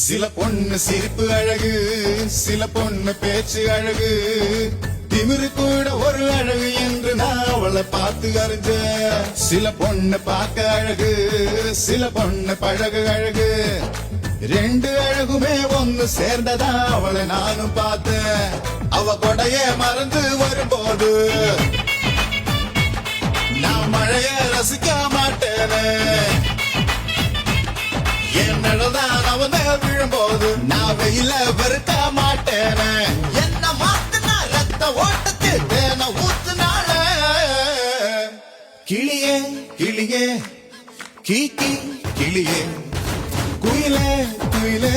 சில பொண்ணு சிரிப்பு அழகு, சில பொண்ணு பேச்சு அழகு, திமிரு கூட ஒரு அழகு என்று நான் அவளை பார்த்து அறிஞ்சேன். சில பொண்ணு பார்க்க அழகு, சில பொண்ணு பழகு அழகு, ரெண்டு அழகுமே ஒன்னு சேர்ந்ததா அவளை நானும் பார்த்தேன். அவ கொடைய மறந்து வரும்போது நான் மழைய ரசிக்க மாட்டேனே, என் நடதான் அவன் விழும்போது நான் வெயில வெறுக்க மாட்டேனே. என்ன மாத்துனா ரத்த ஓட்டத்து தேன ஊத்துனால. கிளியே கிளியே கீ கீ கிளியே, குயிலே குயிலே